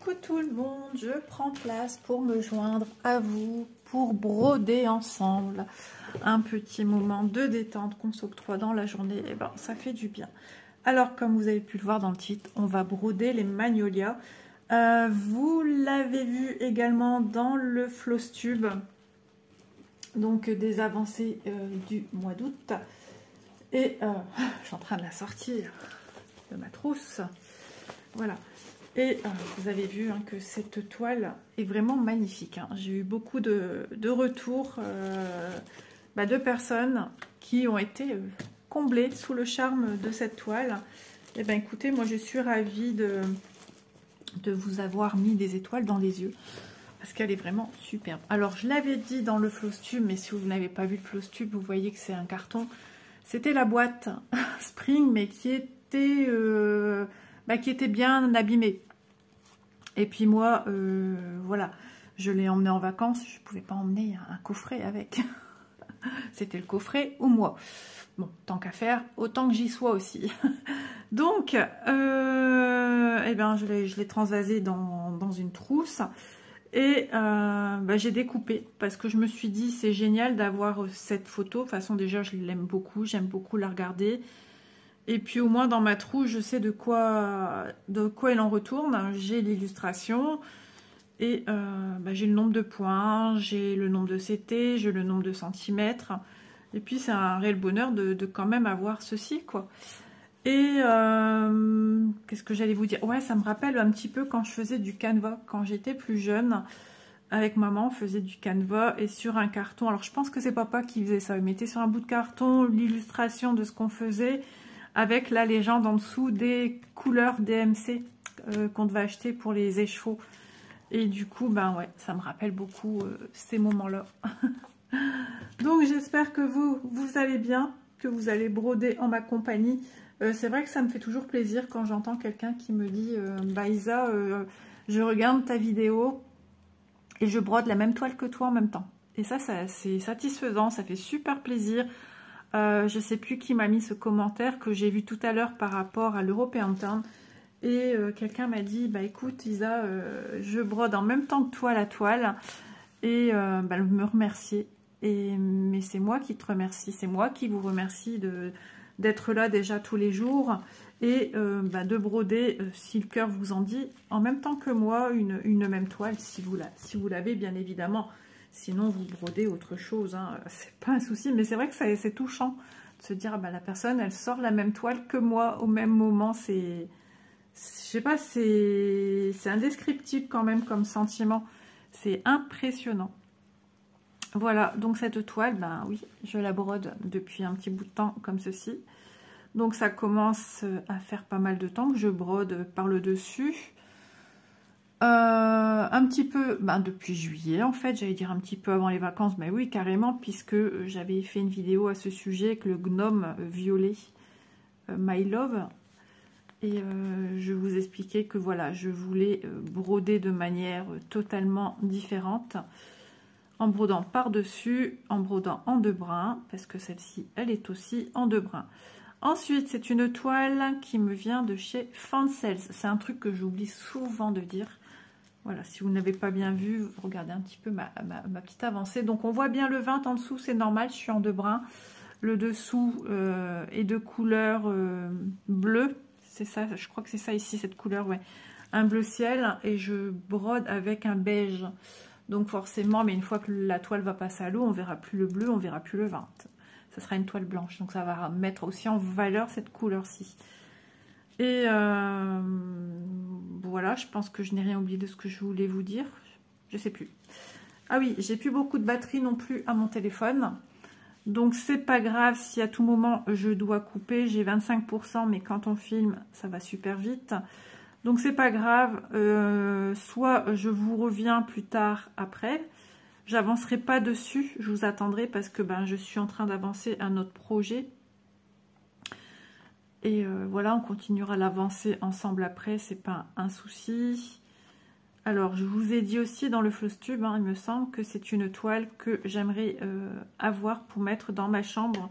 Coucou tout le monde, je prends place pour me joindre à vous, pour broder ensemble. Un petit moment de détente qu'on s'octroie dans la journée, et ben ça fait du bien. Alors comme vous avez pu le voir dans le titre, on va broder les magnolias. Vous l'avez vu également dans le floss tube, donc des avancées du mois d'août. Et je suis en train de la sortir de ma trousse. Voilà. Et vous avez vu que cette toile est vraiment magnifique. J'ai eu beaucoup de retours de personnes qui ont été comblées sous le charme de cette toile. Et bien écoutez, moi je suis ravie de vous avoir mis des étoiles dans les yeux. Parce qu'elle est vraiment superbe. Alors je l'avais dit dans le floss tube, mais si vous n'avez pas vu le floss tube, vous voyez que c'est un carton. C'était la boîte Spring, mais qui était bien abîmée. Et puis moi, voilà, je l'ai emmené en vacances. Je ne pouvais pas emmener un coffret avec. C'était le coffret ou moi. Bon, tant qu'à faire, autant que j'y sois aussi. Donc, je l'ai transvasé dans une trousse. Et j'ai découpé parce que je me suis dit c'est génial d'avoir cette photo. De toute façon déjà je l'aime beaucoup, j'aime beaucoup la regarder. Et puis au moins dans ma trousse je sais de quoi il en retourne. J'ai l'illustration et j'ai le nombre de points, j'ai le nombre de CT, j'ai le nombre de centimètres. Et puis c'est un réel bonheur de quand même avoir ceci quoi. Et qu'est-ce que j'allais vous dire? Ouais, ça me rappelle un petit peu quand je faisais du canevas. Quand j'étais plus jeune, avec maman, on faisait du canevas et sur un carton. Alors, je pense que c'est papa qui faisait ça. Il mettait sur un bout de carton l'illustration de ce qu'on faisait avec la légende en dessous des couleurs DMC qu'on devait acheter pour les écheveaux. Et du coup, ouais, ça me rappelle beaucoup ces moments-là. Donc, j'espère que vous allez bien, que vous allez broder en ma compagnie. C'est vrai que ça me fait toujours plaisir quand j'entends quelqu'un qui me dit Isa, je regarde ta vidéo et je brode la même toile que toi en même temps. Et ça c'est satisfaisant, ça fait super plaisir. Je sais plus qui m'a mis ce commentaire que j'ai vu tout à l'heure par rapport à l'European Town. Et quelqu'un m'a dit, écoute Isa, je brode en même temps que toi la toile. Et me remercier. Mais c'est moi qui te remercie, c'est moi qui vous remercie d'être là déjà tous les jours et de broder, si le cœur vous en dit, en même temps que moi, une même toile, si vous l'avez bien évidemment. Sinon, vous brodez autre chose, c'est pas un souci. Mais c'est vrai que c'est touchant de se dire, la personne, elle sort la même toile que moi au même moment. Je sais pas, c'est indescriptible quand même comme sentiment. C'est impressionnant. Voilà, donc cette toile, oui, je la brode depuis un petit bout de temps comme ceci. Donc ça commence à faire pas mal de temps que je brode par le dessus. Un petit peu, depuis juillet en fait, j'allais dire un petit peu avant les vacances, mais oui carrément, puisque j'avais fait une vidéo à ce sujet avec le gnome violet, My Love. Et je vous expliquais que voilà, je voulais broder de manière totalement différente. En brodant par-dessus, en brodant en 2 brins, parce que celle-ci, elle est aussi en 2 brins. Ensuite, c'est une toile qui me vient de chez Fancels. C'est un truc que j'oublie souvent de dire. Voilà, si vous n'avez pas bien vu, regardez un petit peu ma petite avancée. Donc, on voit bien le 20 en dessous, c'est normal, je suis en 2 brins. Le dessous est de couleur bleue. C'est ça, je crois que c'est ça ici, cette couleur, ouais. Un bleu ciel, et je brode avec un beige. Donc forcément, mais une fois que la toile va passer à l'eau, on verra plus le bleu, on verra plus le 20. Ça sera une toile blanche, donc ça va mettre aussi en valeur cette couleur-ci. Et voilà, je pense que je n'ai rien oublié de ce que je voulais vous dire. Je sais plus. Ah oui, j'ai plus beaucoup de batterie non plus à mon téléphone. Donc c'est pas grave si à tout moment je dois couper. J'ai 25%, mais quand on filme, ça va super vite. Donc c'est pas grave, soit je vous reviens plus tard après, j'avancerai pas dessus, je vous attendrai parce que je suis en train d'avancer un autre projet. Et voilà, on continuera l'avancer ensemble après, c'est pas un souci. Alors je vous ai dit aussi dans le floss tube, il me semble que c'est une toile que j'aimerais avoir pour mettre dans ma chambre.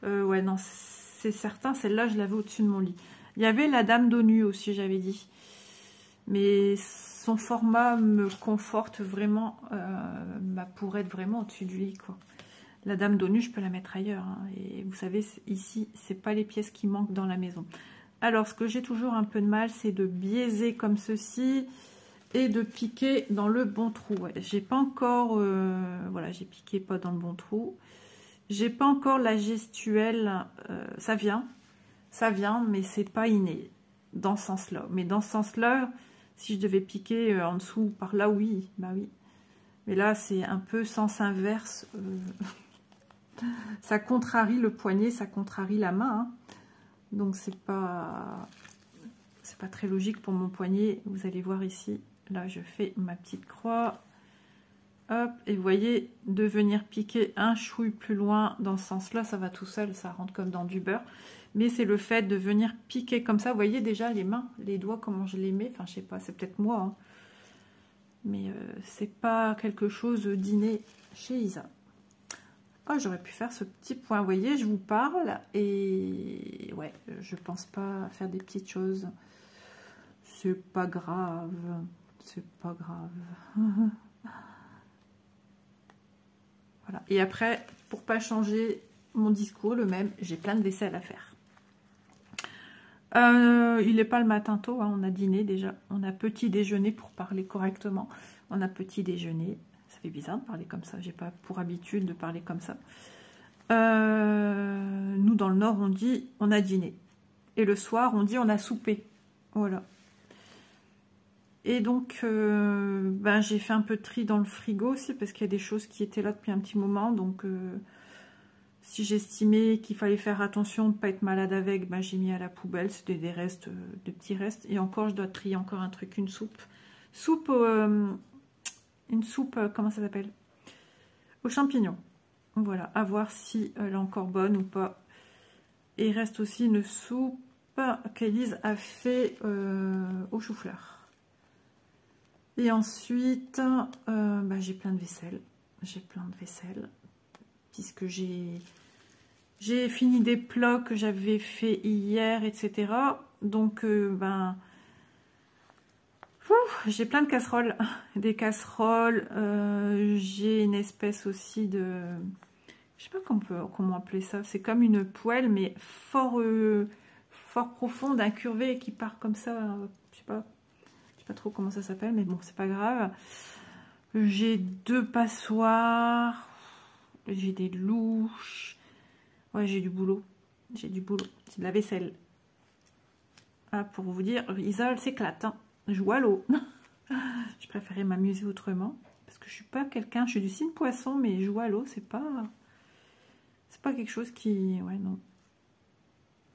Ouais non, c'est certain, celle-là je l'avais au-dessus de mon lit. Il y avait la dame d'ONU aussi, j'avais dit. Mais son format me conforte vraiment pour être vraiment au-dessus du lit, quoi. La dame d'ONU, je peux la mettre ailleurs, hein. Et vous savez, ici, c'est pas les pièces qui manquent dans la maison. Alors, ce que j'ai toujours un peu de mal, c'est de biaiser comme ceci et de piquer dans le bon trou. Ouais, j'ai pas encore... voilà, j'ai piqué pas dans le bon trou. J'ai pas encore la gestuelle. Ça vient, mais c'est pas inné dans ce sens-là. Mais dans ce sens-là, si je devais piquer en dessous, par là, oui, bah oui. Mais là, c'est un peu sens inverse. Ça contrarie le poignet, ça contrarie la main, hein. Donc c'est pas très logique pour mon poignet. Vous allez voir ici, là je fais ma petite croix, hop, et vous voyez, de venir piquer un chouille plus loin dans ce sens là, ça va tout seul, ça rentre comme dans du beurre. Mais c'est le fait de venir piquer comme ça, vous voyez déjà les mains, les doigts, comment je les mets, enfin je sais pas, c'est peut-être moi, hein. Mais c'est pas quelque chose d'inné chez Isa. Oh, j'aurais pu faire ce petit point, vous voyez, je vous parle et ouais, je pense pas faire des petites choses. C'est pas grave, c'est pas grave. Voilà. Et après, pour pas changer mon discours, le même, j'ai plein de vaisselle à faire. Il n'est pas le matin tôt, hein, on a dîné déjà, on a petit déjeuner pour parler correctement. On a petit déjeuner. Ça fait bizarre de parler comme ça, j'ai pas pour habitude de parler comme ça. Nous dans le Nord on dit on a dîné et le soir on dit on a soupé, voilà. Et donc ben, j'ai fait un peu de tri dans le frigo aussi parce qu'il y a des choses qui étaient là depuis un petit moment, donc si j'estimais qu'il fallait faire attention de ne pas être malade avec, ben, j'ai mis à la poubelle, c'était des restes, de petits restes. Et encore je dois trier encore un truc, une soupe comment ça s'appelle, aux champignons. Voilà, à voir si elle est encore bonne ou pas. Et il reste aussi une soupe qu'Élise a fait au chou-fleur. Et ensuite, bah, j'ai plein de vaisselle. J'ai plein de vaisselle. Puisque j'ai fini des plats que j'avais fait hier, etc. Donc, ben... j'ai plein de casseroles, des casseroles, j'ai une espèce aussi de, je sais pas comment appeler ça, c'est comme une poêle mais fort profonde, incurvée qui part comme ça, je sais pas trop comment ça s'appelle, mais bon c'est pas grave. J'ai 2 passoires, j'ai des louches, ouais j'ai du boulot, c'est de la vaisselle. Ah, pour vous dire, Isa elle s'éclate, hein. Joue à l'eau. Je préférais m'amuser autrement parce que je suis pas quelqu'un, je suis du signe poisson, mais jouer à l'eau c'est pas quelque chose qui, ouais, non.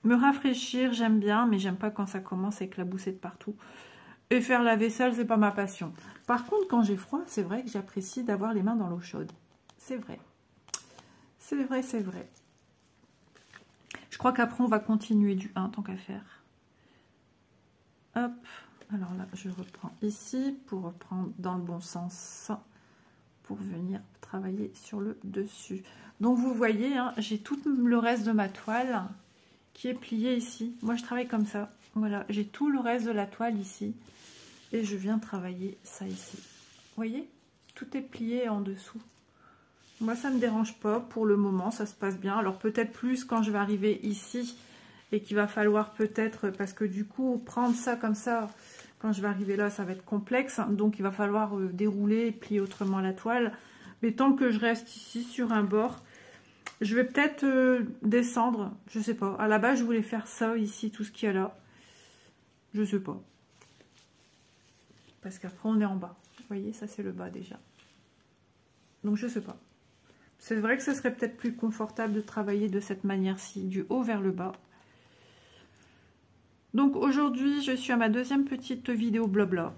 Me rafraîchir j'aime bien, mais j'aime pas quand ça commence à éclabousser de partout. Et faire la vaisselle c'est pas ma passion. Par contre quand j'ai froid c'est vrai que j'apprécie d'avoir les mains dans l'eau chaude, c'est vrai, c'est vrai, c'est vrai. Je crois qu'après on va continuer du 1 tant qu'à faire. Hop. Alors là, je reprends ici pour reprendre dans le bon sens pour venir travailler sur le dessus. Donc vous voyez, hein, j'ai tout le reste de ma toile qui est plié ici. Moi, je travaille comme ça. Voilà, j'ai tout le reste de la toile ici et je viens travailler ça ici. Vous voyez, tout est plié en dessous. Moi, ça ne me dérange pas pour le moment, ça se passe bien. Alors peut-être plus quand je vais arriver ici et qu'il va falloir peut-être, parce que du coup, prendre ça comme ça... Quand je vais arriver là, ça va être complexe. Donc, il va falloir dérouler et plier autrement la toile. Mais tant que je reste ici sur un bord, je vais peut-être descendre. Je sais pas. À la base, je voulais faire ça ici, tout ce qu'il y a là. Je sais pas. Parce qu'après, on est en bas. Vous voyez, ça, c'est le bas déjà. Donc, je sais pas. C'est vrai que ce serait peut-être plus confortable de travailler de cette manière-ci, du haut vers le bas. Donc aujourd'hui, je suis à ma 2e petite vidéo blabla.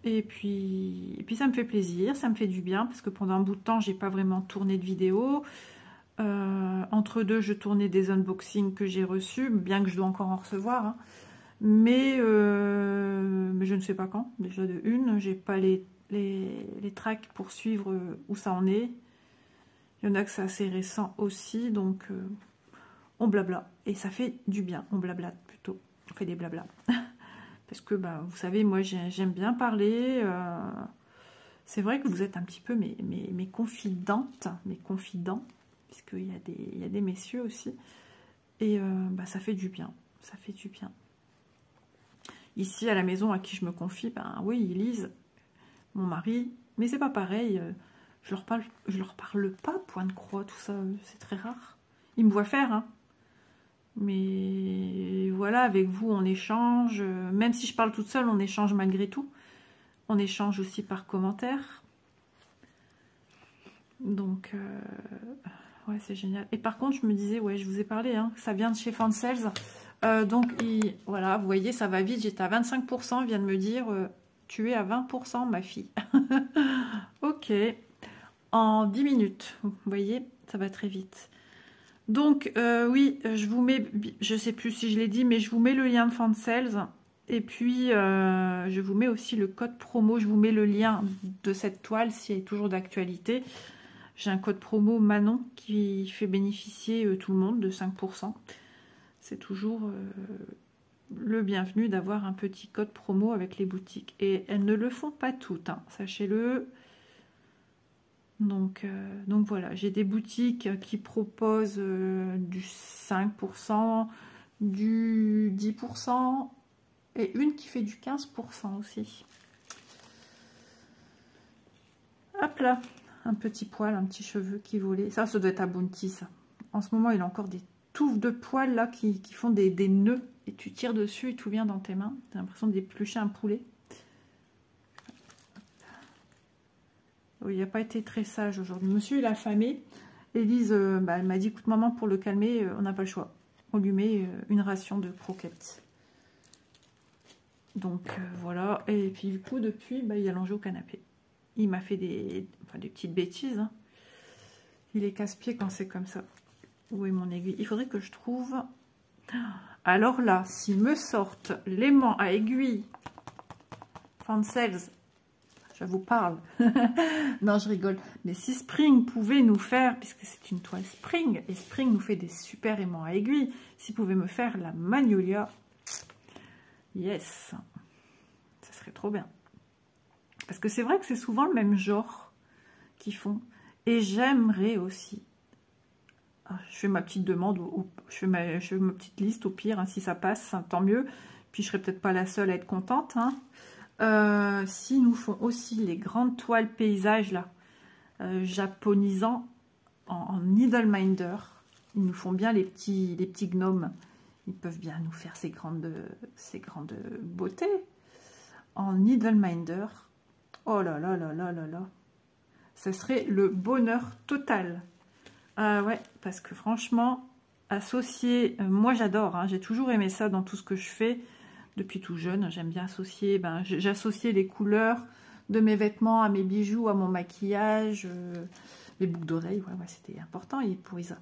Et puis ça me fait plaisir, ça me fait du bien, parce que pendant un bout de temps, j'ai pas vraiment tourné de vidéo. Entre deux, je tournais des unboxings que j'ai reçus, bien que je dois encore en recevoir. Hein. Mais je ne sais pas quand. Déjà de une, j'ai pas les tracks pour suivre où ça en est. Il y en a que c'est assez récent aussi, donc on blabla. Et ça fait du bien, on blabla plutôt. On fait des blabla. Parce que, bah, vous savez, moi, j'aime bien parler. C'est vrai que vous êtes un petit peu mes confidentes, mes confidents, puisqu'il y a des messieurs aussi. Et bah, ça fait du bien. Ça fait du bien. Ici, à la maison, à qui je me confie, ben oui, ils lisent. Mon mari, mais c'est pas pareil. Je leur parle pas, point de croix, tout ça, c'est très rare. Ils me voient faire, hein. Mais voilà, avec vous, on échange. Même si je parle toute seule, on échange malgré tout. On échange aussi par commentaire. Donc, ouais, c'est génial. Et par contre, je me disais, ouais, je vous ai parlé, hein, ça vient de chez Fansels. Donc, voilà, vous voyez, ça va vite. J'étais à 25%, il vient de me dire, tu es à 20%, ma fille. Ok, en 10 minutes, vous voyez, ça va très vite. Donc, oui, je vous mets, je sais plus si je l'ai dit, mais je vous mets le lien de Fansels. Et puis, je vous mets aussi le code promo. Je vous mets le lien de cette toile si elle est toujours d'actualité. J'ai un code promo Manon qui fait bénéficier tout le monde de 5%. C'est toujours le bienvenu d'avoir un petit code promo avec les boutiques. Et elles ne le font pas toutes, hein, sachez-le. Donc voilà, j'ai des boutiques qui proposent du 5%, du 10% et une qui fait du 15% aussi. Hop là, un petit poil, un petit cheveu qui volait. Ça doit être à Bounty, ça. En ce moment, il a encore des touffes de poils là qui font des nœuds. Et tu tires dessus et tout vient dans tes mains. Tu as l'impression d'éplucher un poulet. Oui, il n'a pas été très sage aujourd'hui. Monsieur, il a affamé. Élise, elle m'a dit, écoute maman, pour le calmer, on n'a pas le choix. On lui met une ration de croquettes. Donc voilà. Et puis du coup, depuis, il a allongé au canapé. Il m'a fait des petites bêtises. Hein. Il est casse-pied quand c'est comme ça. Où est mon aiguille? Il faudrait que je trouve... Alors là, s'ils me sortent l'aimant à aiguille Fansels, je vous parle. Non, je rigole. Mais si Spring pouvait nous faire, puisque c'est une toile Spring, et Spring nous fait des super aimants à aiguille, s'il pouvait me faire la Magnolia, yes, ça serait trop bien. Parce que c'est vrai que c'est souvent le même genre qu'ils font. Et j'aimerais aussi. Je fais ma petite demande, je fais ma petite liste au pire, hein, si ça passe, hein, tant mieux. Puis je serai peut-être pas la seule à être contente. Hein. Si nous font aussi les grandes toiles paysages là, japonisant en Needleminder, ils nous font bien les petits gnomes. Ils peuvent bien nous faire ces grandes beautés en Needleminder. Oh là là là là là là, ça serait le bonheur total. Ouais, parce que franchement, associer, moi j'adore, hein, j'ai toujours aimé ça dans tout ce que je fais. Depuis tout jeune, j'aime bien associer, j'associais les couleurs de mes vêtements à mes bijoux, à mon maquillage, les boucles d'oreilles, ouais, c'était important pour Isa.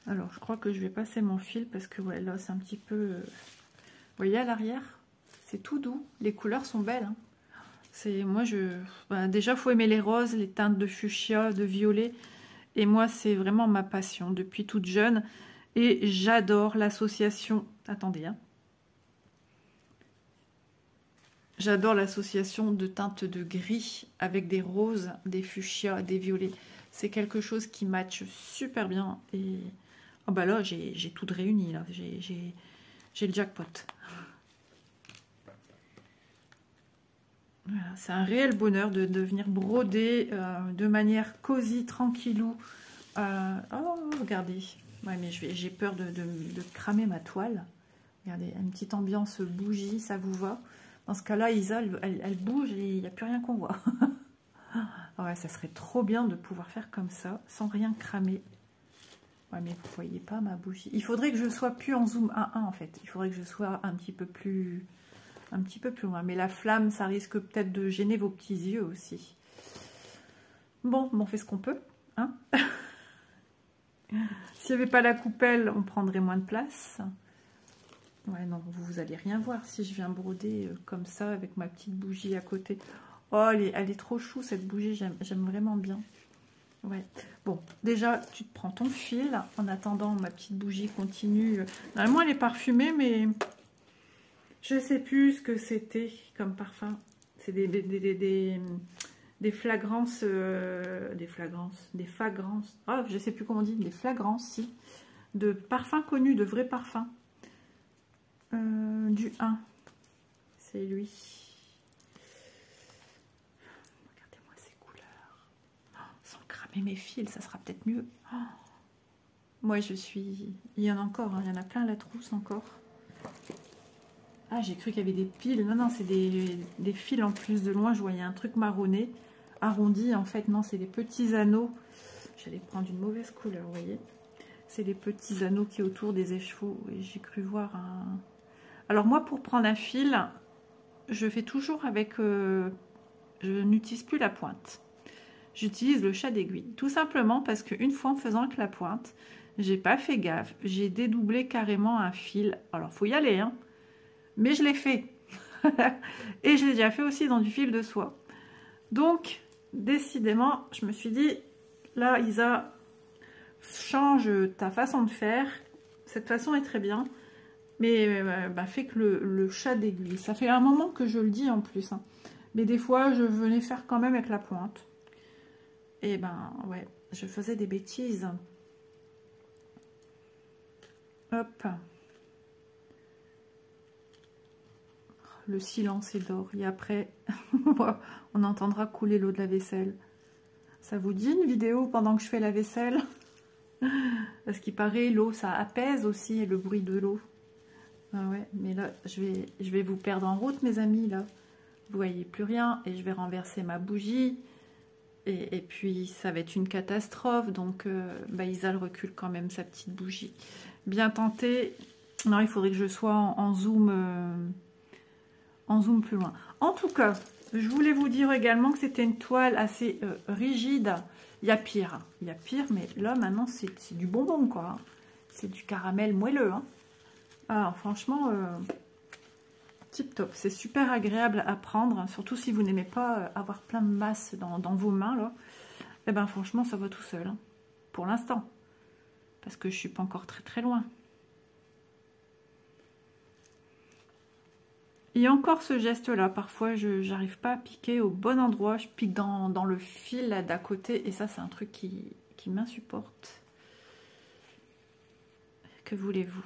Alors, je crois que je vais passer mon fil parce que ouais, là, c'est un petit peu... Vous voyez à l'arrière, c'est tout doux, les couleurs sont belles. Hein. Moi, déjà, il faut aimer les roses, les teintes de fuchsia, de violet. Et moi, c'est vraiment ma passion depuis toute jeune. Et j'adore l'association... Attendez, hein. J'adore l'association de teintes de gris avec des roses, des fuchsias, des violets. C'est quelque chose qui matche super bien. Et oh bah là, j'ai tout réuni. J'ai le jackpot. Voilà, c'est un réel bonheur de venir broder de manière cosy, tranquillou. Oh, regardez. Ouais, mais j'ai peur de cramer ma toile. Regardez, une petite ambiance bougie, ça vous va? Dans ce cas-là, Isa, elle bouge et il n'y a plus rien qu'on voit. Ouais, ça serait trop bien de pouvoir faire comme ça, sans rien cramer. Ouais, mais vous voyez pas ma bougie. Il faudrait que je sois plus en zoom 1.1 en fait. Il faudrait que je sois un petit peu plus loin. Mais la flamme, ça risque peut-être de gêner vos petits yeux aussi. Bon, on fait ce qu'on peut. Hein. S'il n'y avait pas la coupelle, on prendrait moins de place. Ouais, non, vous allez rien voir si je viens broder comme ça avec ma petite bougie à côté. Oh, elle est trop chou cette bougie, j'aime vraiment bien. Ouais. Bon, déjà, tu te prends ton fil. En attendant, ma petite bougie continue. Normalement, elle est parfumée, mais Je sais plus ce que c'était comme parfum. C'est des flagrances, des fragrances. Oh, je sais plus comment on dit, des flagrances, si. De parfums connus, de vrais parfums. Du 1. C'est lui. Regardez-moi ces couleurs. Oh, sans cramer mes fils, ça sera peut-être mieux. Oh. Moi, je suis... Il y en a encore, hein, il y en a plein à la trousse encore. Ah, j'ai cru qu'il y avait des piles. Non, non, c'est des fils en plus. De loin, je voyais un truc marronné, arrondi. En fait, non, c'est des petits anneaux. J'allais prendre une mauvaise couleur, vous voyez. C'est les petits anneaux qui est autour des écheveaux. Et j'ai cru voir un... Alors moi, pour prendre un fil, je fais toujours avec... je n'utilise plus la pointe. J'utilise le chat d'aiguille. Tout simplement parce qu'une fois en faisant avec la pointe, j'ai pas fait gaffe. J'ai dédoublé carrément un fil. Alors, faut y aller, hein. Mais je l'ai fait. Et je l'ai déjà fait aussi dans du fil de soie. Donc, décidément, je me suis dit, là, Isa, change ta façon de faire. Cette façon est très bien. Mais fais que le chat d'aiguille. Ça fait un moment que je le dis en plus. Hein. Mais des fois, je venais faire quand même avec la pointe. Et ben, ouais, je faisais des bêtises. Hop. Le silence est d'or. Et après, on entendra couler l'eau de la vaisselle. Ça vous dit une vidéo pendant que je fais la vaisselle? Parce qu'il paraît, l'eau, ça apaise aussi le bruit de l'eau. Ah ouais, mais là, je vais vous perdre en route, mes amis, là. Vous voyez plus rien. Et je vais renverser ma bougie. Et puis, ça va être une catastrophe. Donc, Isa le recule quand même, sa petite bougie. Bien tenté. Non, il faudrait que je sois en zoom... en zoom plus loin. En tout cas, je voulais vous dire également que c'était une toile assez rigide. Il y a pire. Il y a pire, mais là, maintenant, c'est du bonbon, quoi. C'est du caramel moelleux. Hein. Alors, franchement, tip top. C'est super agréable à prendre, surtout si vous n'aimez pas avoir plein de masse dans vos mains, là. Eh ben, franchement, ça va tout seul. Hein, pour l'instant. Parce que je suis pas encore très, très loin. Il y a encore ce geste-là. Parfois, je n'arrive pas à piquer au bon endroit. Je pique dans le fil d'à côté. Et ça, c'est un truc qui m'insupporte. Que voulez-vous?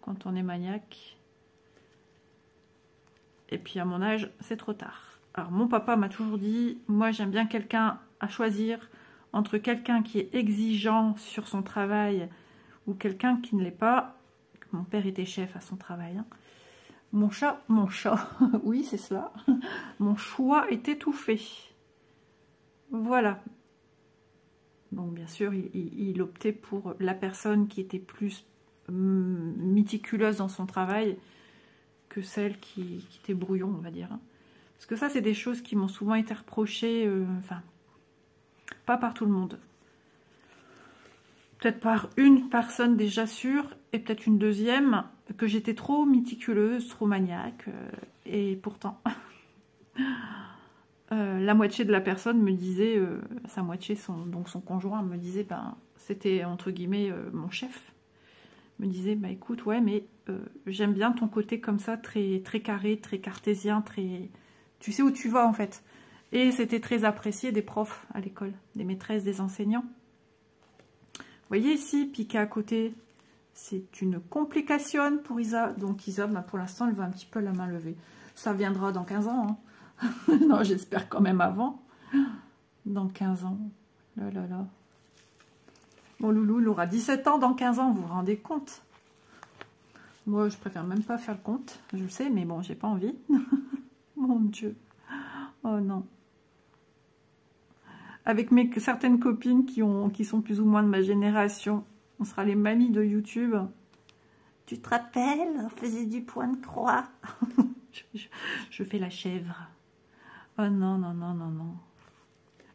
Quand on est maniaque. Et puis, à mon âge, c'est trop tard. Alors, mon papa m'a toujours dit, moi, j'aime bien quelqu'un à choisir entre quelqu'un qui est exigeant sur son travail ou quelqu'un qui ne l'est pas. Mon père était chef à son travail, hein. Mon chat, oui c'est cela, mon choix est étouffé. Voilà. Donc bien sûr, il optait pour la personne qui était plus méticuleuse dans son travail que celle qui était brouillon, on va dire. Parce que ça, c'est des choses qui m'ont souvent été reprochées, enfin, pas par tout le monde. Peut-être par une personne déjà sûre, et peut-être une deuxième, que j'étais trop méticuleuse, trop maniaque. Et pourtant, la moitié de la personne me disait, sa moitié, donc son conjoint me disait, ben, c'était entre guillemets mon chef. Me disait, bah écoute, ouais, mais j'aime bien ton côté comme ça, très, très carré, très cartésien, très... Tu sais où tu vas en fait. Et c'était très apprécié des profs à l'école, des maîtresses, des enseignants. Vous voyez ici, piqué à côté, c'est une complication pour Isa. Donc Isa, bah, pour l'instant, elle va un petit peu la main levée. Ça viendra dans 15 ans. Hein. Non, j'espère quand même avant. Dans 15 ans. Là, là, là. Mon loulou, il aura 17 ans dans 15 ans, vous vous rendez compte? Moi, je préfère même pas faire le compte. Je le sais, mais bon, j'ai pas envie. Mon Dieu. Oh non. Avec certaines copines qui sont plus ou moins de ma génération, on sera les mamies de YouTube. Tu te rappelles, on faisait du point de croix. je fais la chèvre. Oh non, non, non, non, non.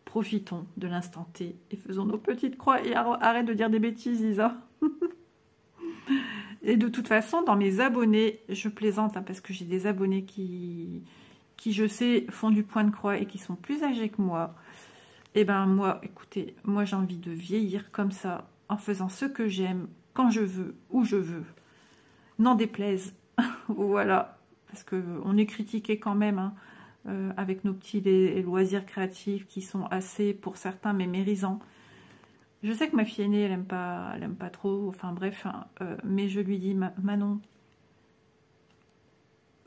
Profitons de l'instant T et faisons nos petites croix. Et arrête de dire des bêtises, Isa. Et de toute façon, dans mes abonnés, je plaisante, hein, parce que j'ai des abonnés qui, je sais, font du point de croix et qui sont plus âgés que moi. Et ben moi, écoutez, moi j'ai envie de vieillir comme ça, en faisant ce que j'aime, quand je veux, où je veux. N'en déplaise. Voilà. parce qu'on est critiqué quand même, hein, avec nos petits loisirs créatifs qui sont assez, pour certains, mémérisants. Je sais que ma fille aînée, elle aime pas trop, enfin bref, hein, mais je lui dis, Manon,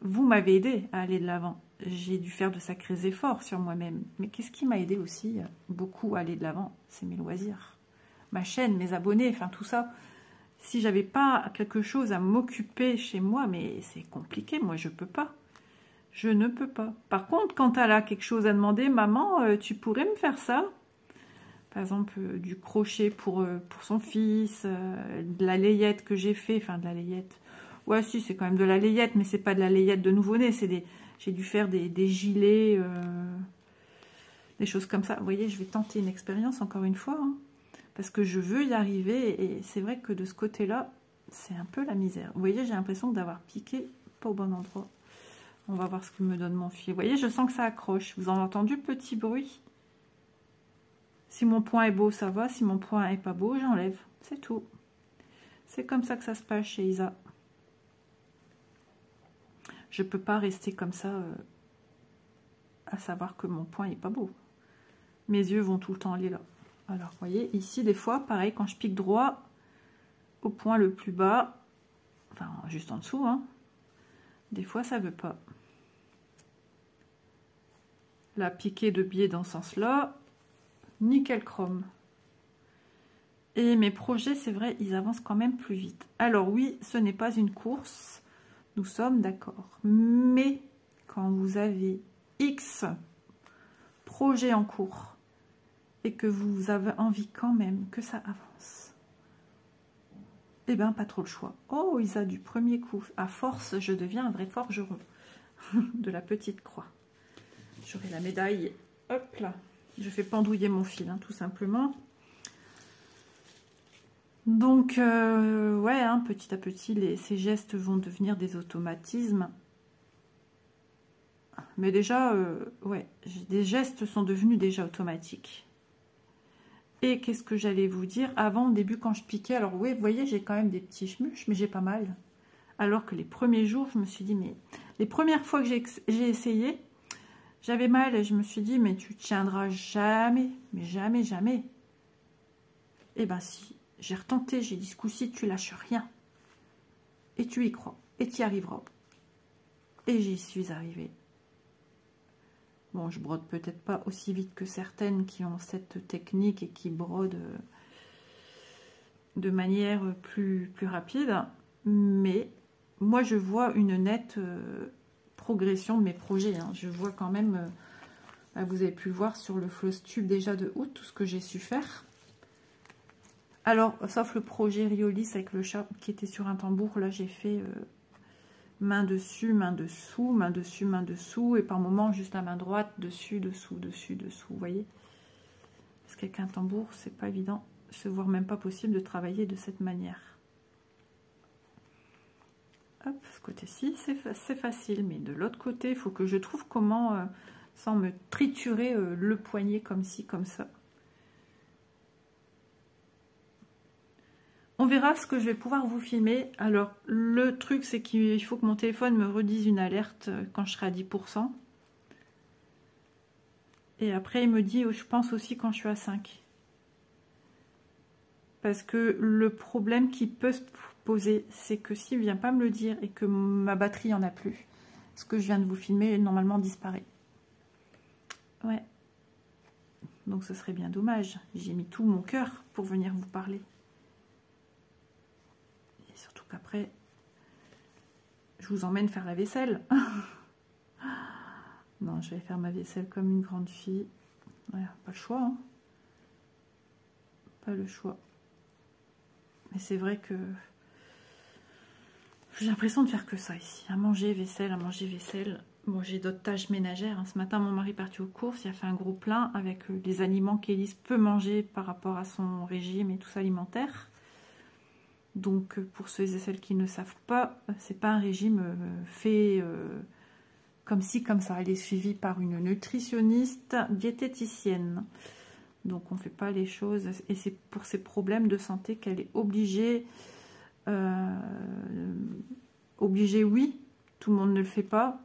vous m'avez aidé à aller de l'avant. J'ai dû faire de sacrés efforts sur moi-même. Mais qu'est-ce qui m'a aidé aussi beaucoup à aller de l'avant? C'est mes loisirs. Ma chaîne, mes abonnés, enfin tout ça. Si j'avais pas quelque chose à m'occuper chez moi, mais c'est compliqué, moi je peux pas. Je ne peux pas. Par contre, quand elle a quelque chose à demander, maman, tu pourrais me faire ça? Par exemple, du crochet pour son fils, de la layette que j'ai fait, enfin de la layette. Ouais, si, c'est quand même de la layette, mais c'est pas de la layette de nouveau-né, c'est des... J'ai dû faire des gilets, des choses comme ça. Vous voyez, je vais tenter une expérience encore une fois, hein, parce que je veux y arriver, et c'est vrai que de ce côté-là, c'est un peu la misère. Vous voyez, j'ai l'impression d'avoir piqué pas au bon endroit. On va voir ce que me donne mon fil. Vous voyez, je sens que ça accroche. Vous en avez entendu, petit bruit? Si mon point est beau, ça va. Si mon point est pas beau, j'enlève. C'est tout. C'est comme ça que ça se passe chez Isa. Je peux pas rester comme ça à savoir que mon point est pas beau. Mes yeux vont tout le temps aller là. Alors, vous voyez, ici, des fois, pareil, quand je pique droit au point le plus bas, enfin, juste en dessous, hein, des fois, ça veut pas. La piquée de biais dans ce sens-là, nickel chrome. Et mes projets, c'est vrai, ils avancent quand même plus vite. Alors oui, ce n'est pas une course, nous sommes d'accord. Mais quand vous avez X projets en cours et que vous avez envie quand même que ça avance, eh bien, pas trop le choix. Oh, Isa, du premier coup, à force, je deviens un vrai forgeron de la petite croix. J'aurai la médaille. Hop là. Je fais pendouiller mon fil, hein, tout simplement. Donc, ouais, hein, petit à petit, ces gestes vont devenir des automatismes. Mais déjà, ouais, des gestes sont devenus déjà automatiques. Et qu'est-ce que j'allais vous dire? Avant, au début, quand je piquais, alors oui, vous voyez, j'ai quand même des petits chmuches, mais j'ai pas mal. Alors que les premiers jours, je me suis dit, mais... Les premières fois que j'ai essayé, j'avais mal et je me suis dit, mais tu tiendras jamais, mais jamais, jamais. Eh ben si, j'ai retenté, j'ai dit, ce coup-ci, tu lâches rien. Et tu y crois, et tu y arriveras. Et j'y suis arrivée. Bon, je brode peut-être pas aussi vite que certaines qui ont cette technique et qui brodent de manière plus rapide. Mais moi, je vois une nette progression de mes projets. Hein. Je vois quand même, vous avez pu le voir sur le Flosstube déjà de août, tout ce que j'ai su faire. Alors, sauf le projet Riolis avec le chat qui était sur un tambour, là j'ai fait... main dessus, main dessous, main dessus, main dessous, et par moment juste la main droite, dessus, dessous, dessus, dessous, vous voyez. Parce qu'avec un tambour, c'est pas évident, voire même pas possible de travailler de cette manière. Hop, ce côté-ci, c'est facile, mais de l'autre côté, il faut que je trouve comment, sans me triturer le poignet comme ci, comme ça. On verra ce que je vais pouvoir vous filmer. Alors, le truc, c'est qu'il faut que mon téléphone me redise une alerte quand je serai à 10%. Et après, il me dit, je pense aussi quand je suis à 5. Parce que le problème qui peut se poser, c'est que s'il ne vient pas me le dire et que ma batterie n'en a plus, ce que je viens de vous filmer, normalement, disparaît. Ouais. Donc, ce serait bien dommage. J'ai mis tout mon cœur pour venir vous parler. Après, je vous emmène faire la vaisselle. Non, je vais faire ma vaisselle comme une grande fille. Voilà, pas le choix. Hein. Pas le choix. Mais c'est vrai que j'ai l'impression de faire que ça ici. À manger, vaisselle, à manger, vaisselle. Bon, j'ai d'autres tâches ménagères. Hein. Ce matin, mon mari est parti aux courses. Il a fait un gros plein avec les aliments qu'Élise peut manger par rapport à son régime et tout ça alimentaire. Donc, pour ceux et celles qui ne savent pas, c'est pas un régime fait comme ci, comme ça. Elle est suivie par une nutritionniste diététicienne. Donc, on ne fait pas les choses. Et c'est pour ces problèmes de santé qu'elle est obligée, oui, tout le monde ne le fait pas.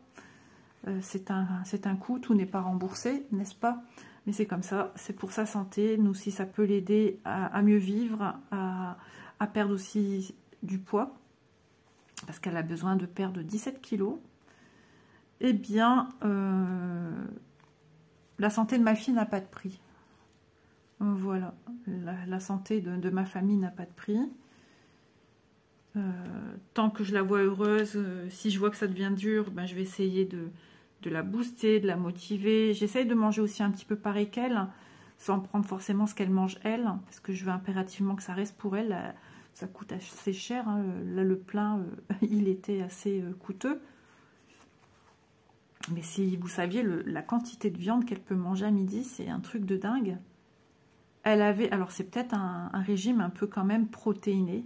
C'est un coût, tout n'est pas remboursé, n'est-ce pas? Mais c'est comme ça, c'est pour sa santé. Nous, si ça peut l'aider à mieux vivre, à perdre aussi du poids, parce qu'elle a besoin de perdre 17 kilos, eh bien, la santé de ma fille n'a pas de prix. Voilà, la santé de ma famille n'a pas de prix. Tant que je la vois heureuse, si je vois que ça devient dur, ben, je vais essayer de la booster, de la motiver. J'essaye de manger aussi un petit peu pareil qu'elle, sans prendre forcément ce qu'elle mange elle, parce que je veux impérativement que ça reste pour elle. Ça coûte assez cher, hein. Là le plein, il était assez coûteux. Mais si vous saviez la quantité de viande qu'elle peut manger à midi, c'est un truc de dingue. Elle avait, alors c'est peut-être un régime un peu quand même protéiné,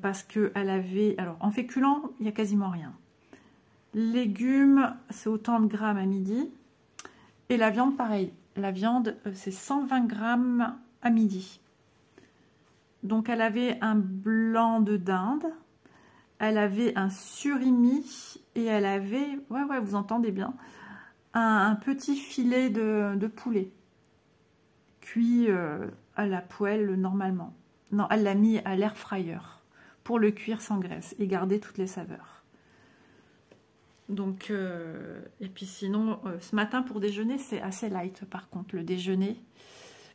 parce qu'elle avait, alors en féculents, il n'y a quasiment rien. Légumes, c'est autant de grammes à midi. Et la viande, pareil. La viande, c'est 120 grammes à midi. Donc, elle avait un blanc de dinde. Elle avait un surimi. Et elle avait, ouais, vous entendez bien, un petit filet de poulet. Cuit à la poêle normalement. Non, elle l'a mis à l'air fryer pour le cuire sans graisse et garder toutes les saveurs. Donc, et puis sinon, ce matin pour déjeuner, c'est assez light par contre, le déjeuner.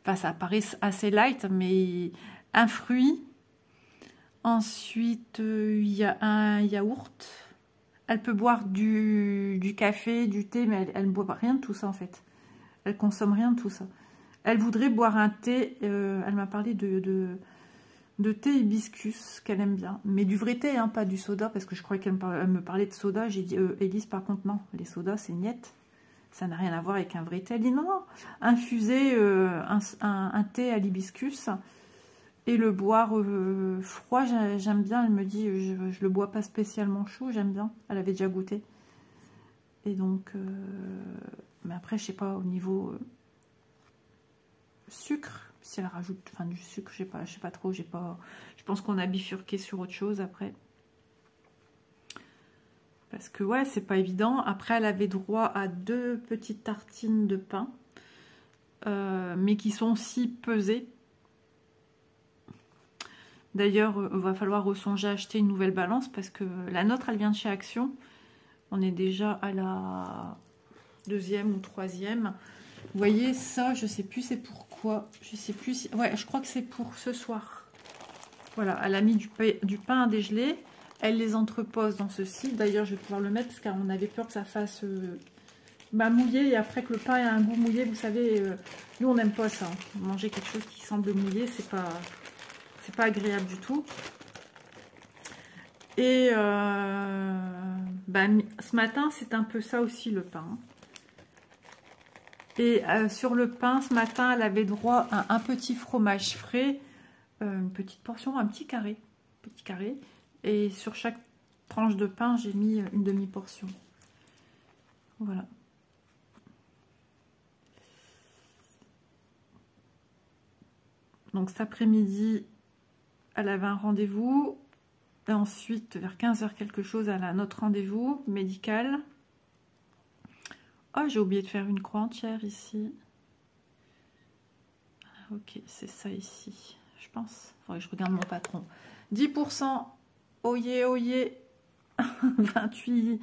Enfin, ça paraît assez light, mais un fruit. Ensuite, il y a un yaourt. Elle peut boire du café, du thé, mais elle ne boit rien de tout ça en fait. Elle consomme rien de tout ça. Elle voudrait boire un thé, elle m'a parlé de thé hibiscus qu'elle aime bien, mais du vrai thé, hein, pas du soda, parce que je croyais qu'elle me parlait de soda. J'ai dit, Élise, par contre, non, les sodas, c'est niette, ça n'a rien à voir avec un vrai thé. Elle dit, non, non, infuser un thé à l'hibiscus et le boire froid, j'aime bien. Elle me dit, je le bois pas spécialement chaud, j'aime bien, elle avait déjà goûté. Et donc, mais après, je sais pas, au niveau sucre, si elle rajoute du sucre, je sais pas trop, je pense qu'on a bifurqué sur autre chose après. Parce que ouais, c'est pas évident. Après, elle avait droit à 2 petites tartines de pain, mais qui sont aussi pesées. D'ailleurs, il va falloir resonger à acheter une nouvelle balance, parce que la nôtre, elle vient de chez Action. On est déjà à la 2e ou 3e. Vous voyez, ça, je sais plus c'est pourquoi. Je sais plus si... Ouais, je crois que c'est pour ce soir. Voilà, elle a mis du pain à dégeler. Elle les entrepose dans ceci. D'ailleurs, je vais pouvoir le mettre parce qu'on avait peur que ça fasse mouiller. Et après que le pain ait un goût mouillé, vous savez, nous, on n'aime pas ça. Manger quelque chose qui semble mouillé, c'est pas agréable du tout. Et ce matin, c'est un peu ça aussi, le pain. Et sur le pain, ce matin, elle avait droit à un petit fromage frais, une petite portion, un petit carré. Et sur chaque tranche de pain, j'ai mis une demi-portion. Voilà. Donc cet après-midi, elle avait un rendez-vous. Et ensuite, vers 15 h quelque chose, elle a un autre rendez-vous médical. Oh, j'ai oublié de faire une croix entière ici. Ok, c'est ça ici, je pense. Faudrait que je regarde mon patron. 10%. Oyez, oyez. 28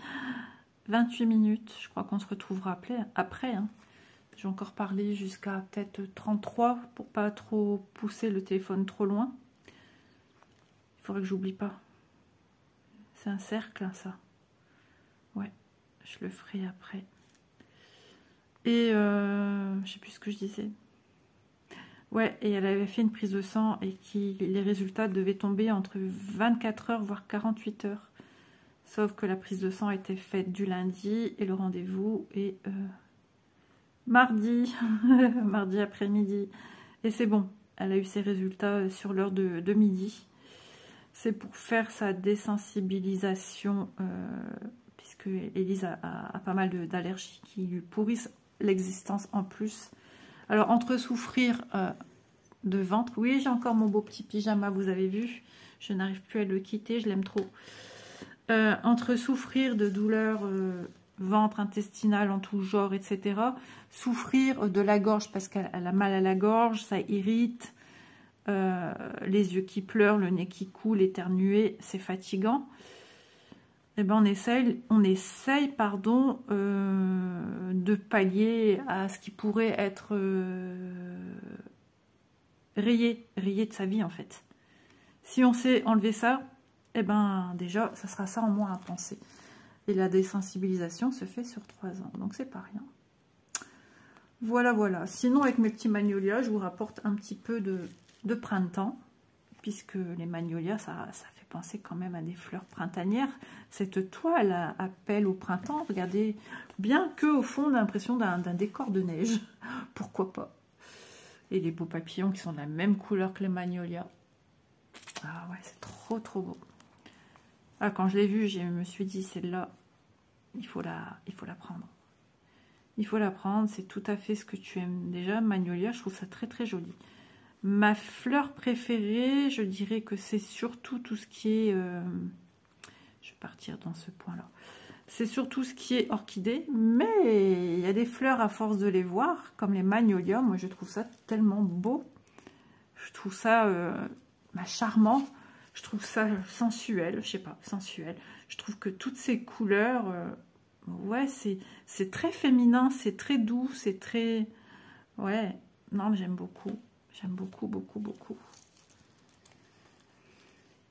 minutes. Je crois qu'on se retrouvera après. Hein. J'ai encore parlé jusqu'à peut-être 33 pour pas trop pousser le téléphone trop loin. Il faudrait que j'oublie pas. C'est un cercle, ça. Ouais, je le ferai après. Et je sais plus ce que je disais. Ouais, et elle avait fait une prise de sang et les résultats devaient tomber entre 24 heures voire 48 heures. Sauf que la prise de sang a été faite du lundi et le rendez-vous est mardi, mardi après-midi. Et c'est bon, elle a eu ses résultats sur l'heure de midi. C'est pour faire sa désensibilisation, puisque Élise a pas mal d'allergies qui lui pourrissent l'existence en plus. Alors, entre souffrir de ventre, oui, j'ai encore mon beau petit pyjama, vous avez vu, je n'arrive plus à le quitter, je l'aime trop. entre souffrir de douleurs ventre, intestinale en tout genre, etc. Souffrir de la gorge parce qu'elle a mal à la gorge, ça irrite, les yeux qui pleurent, le nez qui coule, éternuer, c'est fatigant. Eh ben on essaye pardon, de pallier à ce qui pourrait être rayé de sa vie en fait. Si on sait enlever ça, eh ben déjà, ça sera ça en moins à penser. Et la désensibilisation se fait sur 3 ans, donc c'est pas rien. Voilà, voilà. Sinon, avec mes petits magnolias, je vous rapporte un petit peu de printemps, puisque les magnolias, ça fait penser quand même à des fleurs printanières. Cette toile appelle au printemps, regardez, bien qu'au fond, on a l'impression d'un décor de neige. Pourquoi pas? Et les beaux papillons qui sont de la même couleur que les magnolias. Ah ouais, c'est trop trop beau. Ah, quand je l'ai vue, je me suis dit, celle-là, il faut la prendre. Il faut la prendre, c'est tout à fait ce que tu aimes déjà. Magnolia, je trouve ça très très joli. Ma fleur préférée, je dirais que c'est surtout tout ce qui est... je vais partir dans ce point-là. C'est surtout ce qui est orchidée, mais il y a des fleurs à force de les voir, comme les magnolias. Moi, je trouve ça tellement beau. Je trouve ça charmant. Je trouve ça sensuel, je sais pas, sensuel. Je trouve que toutes ces couleurs, ouais, c'est très féminin, c'est très doux, c'est très... Ouais, non, j'aime beaucoup. J'aime beaucoup, beaucoup, beaucoup.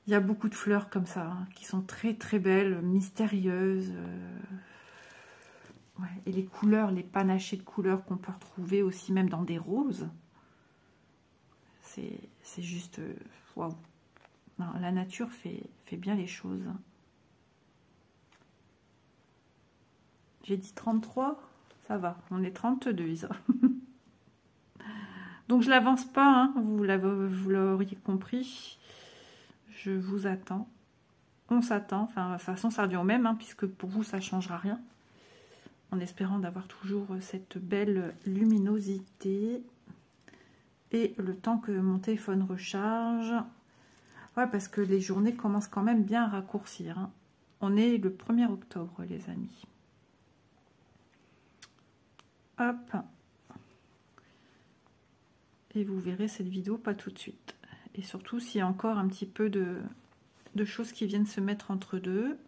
Il y a beaucoup de fleurs comme ça, hein, qui sont très, très belles, mystérieuses. Ouais, et les couleurs, les panachés de couleurs qu'on peut retrouver aussi même dans des roses. C'est juste... waouh. Non, la nature fait bien les choses. J'ai dit 33, ça va. On est 32, Isa. Donc, je l'avance pas, hein, vous l'auriez compris. Je vous attends. On s'attend. Enfin, de toute façon, ça revient au même, hein, puisque pour vous, ça ne changera rien. En espérant d'avoir toujours cette belle luminosité. Et le temps que mon téléphone recharge... Ouais, parce que les journées commencent quand même bien à raccourcir. Hein. On est le 1er octobre, les amis. Hop. Et vous verrez cette vidéo pas tout de suite. Et surtout, s'il y a encore un petit peu de choses qui viennent se mettre entre deux.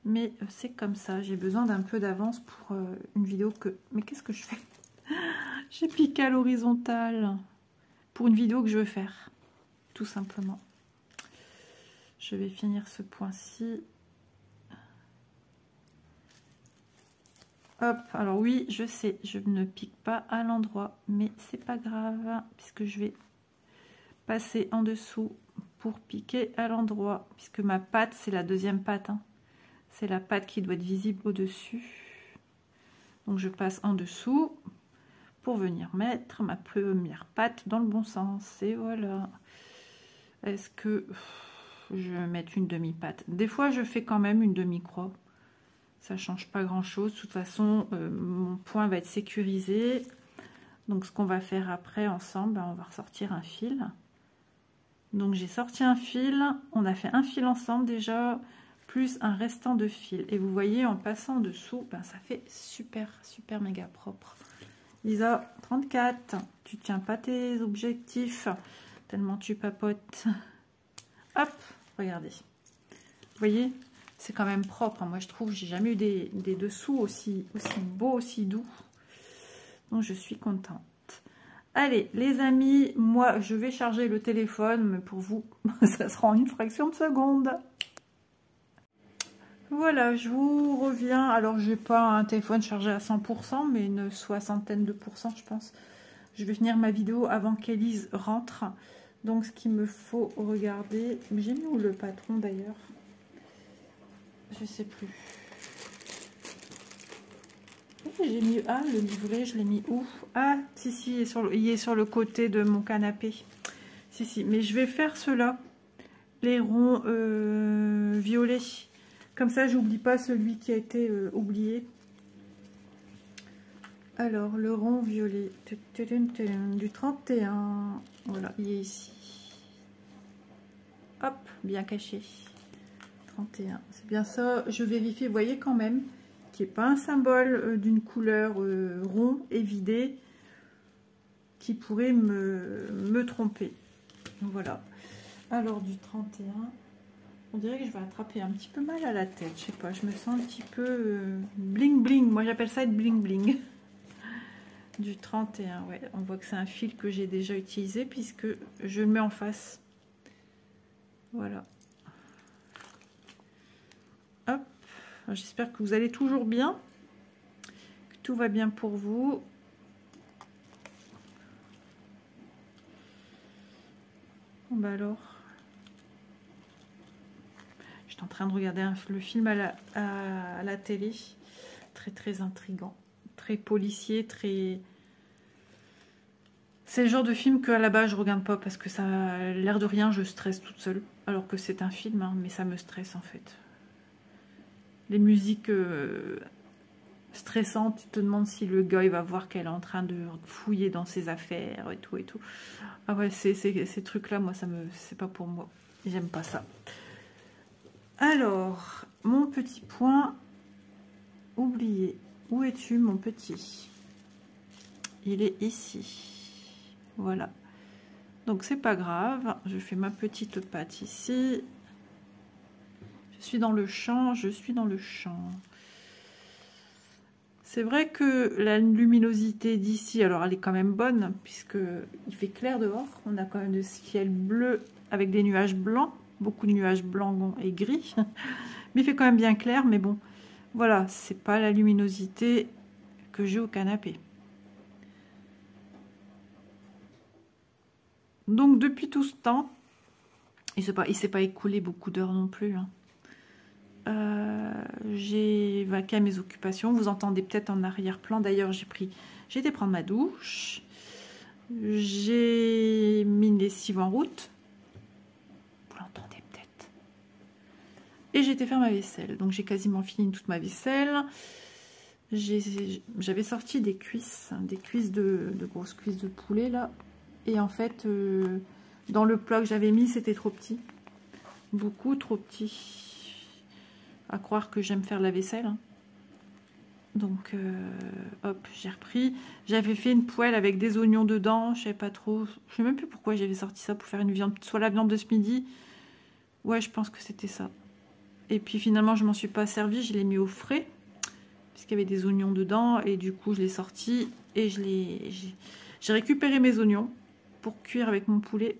Mais c'est comme ça. J'ai besoin d'un peu d'avance pour une vidéo que... Mais qu'est-ce que je fais? J'ai piqué à l'horizontale. Pour une vidéo que je veux faire. Tout simplement. Je vais finir ce point-ci. Hop, alors oui, je sais, je ne pique pas à l'endroit, mais c'est pas grave, puisque je vais passer en dessous pour piquer à l'endroit, puisque ma patte, c'est la deuxième patte. Hein. C'est la patte qui doit être visible au-dessus. Donc je passe en dessous pour venir mettre ma première patte dans le bon sens. Et voilà. Est-ce que je vais mettre une demi-patte? Des fois, je fais quand même une demi-croix. Ça change pas grand-chose. De toute façon, mon point va être sécurisé. Donc, ce qu'on va faire après ensemble, on va ressortir un fil. Donc, j'ai sorti un fil. On a fait un fil ensemble déjà, plus un restant de fil. Et vous voyez, en passant en dessous, ben, ça fait super, super méga propre. Isa, 34. Tu tiens pas tes objectifs. Tellement tu papotes. Hop, regardez. Vous voyez, c'est quand même propre. Moi, je trouve, j'ai jamais eu des dessous aussi beaux, aussi doux. Donc, je suis contente. Allez, les amis, moi, je vais charger le téléphone. Mais pour vous, ça sera en une fraction de seconde. Voilà, je vous reviens. Alors, je n'ai pas un téléphone chargé à 100%, mais une soixantaine de pourcents, je pense. Je vais finir ma vidéo avant qu'Élise rentre. Donc, ce qu'il me faut regarder... J'ai mis où le patron, d'ailleurs? Je sais plus. J'ai mis... Ah, le livret, je l'ai mis où? Ah, si, il est sur le côté de mon canapé. Si, mais je vais faire ceux-là. Les ronds violets. Comme ça, j'oublie pas celui qui a été oublié. Alors, le rond violet du 31. Voilà, il est ici. Hop, bien caché. 31. C'est bien ça. Je vérifie, vous voyez quand même, qu'il n'y ait pas un symbole d'une couleur rond et vidé qui pourrait me tromper. Voilà. Alors du 31, on dirait que je vais attraper un petit peu mal à la tête. Je sais pas, je me sens un petit peu bling bling. Moi j'appelle ça être bling bling. Du 31, ouais. On voit que c'est un fil que j'ai déjà utilisé puisque je le mets en face. Voilà. Hop. J'espère que vous allez toujours bien. Que tout va bien pour vous. Bon bah alors. J'étais en train de regarder le film à la télé. Très très intriguant. Très policier, très... C'est le genre de film qu'à la base je regarde pas parce que ça a l'air de rien, je stresse toute seule. Alors que c'est un film, hein, mais ça me stresse en fait. Les musiques stressantes, tu te demandes si le gars il va voir qu'elle est en train de fouiller dans ses affaires et tout et tout. Ah ouais, ces trucs-là, moi, c'est pas pour moi. J'aime pas ça. Alors, mon petit point oublié. Où es-tu, mon petit? Il est ici. Voilà. Donc, c'est pas grave. Je fais ma petite patte ici. Je suis dans le champ. Je suis dans le champ. C'est vrai que la luminosité d'ici, alors elle est quand même bonne, puisque il fait clair dehors. On a quand même du ciel bleu avec des nuages blancs. Beaucoup de nuages blancs et gris. Mais il fait quand même bien clair. Mais bon, voilà, c'est pas la luminosité que j'ai au canapé. Donc depuis tout ce temps, il ne s'est pas écoulé beaucoup d'heures non plus. Hein. J'ai vaqué à mes occupations. Vous entendez peut-être en arrière-plan. D'ailleurs, j'ai été prendre ma douche. J'ai mis une lessive en route. Vous l'entendez peut-être. Et j'ai été faire ma vaisselle. Donc j'ai quasiment fini toute ma vaisselle. J'avais sorti des cuisses de grosses cuisses de poulet là. Et en fait, dans le plat que j'avais mis, c'était trop petit. Beaucoup trop petit. À croire que j'aime faire la vaisselle. Hein. Donc, hop, j'ai repris. J'avais fait une poêle avec des oignons dedans. Je ne savais pas trop. Je ne sais même plus pourquoi j'avais sorti ça pour faire une viande. Soit la viande de ce midi. Ouais, je pense que c'était ça. Et puis finalement, je ne m'en suis pas servi. Je l'ai mis au frais. Puisqu'il y avait des oignons dedans. Et du coup, je l'ai sorti. Et j'ai récupéré mes oignons pour cuire avec mon poulet.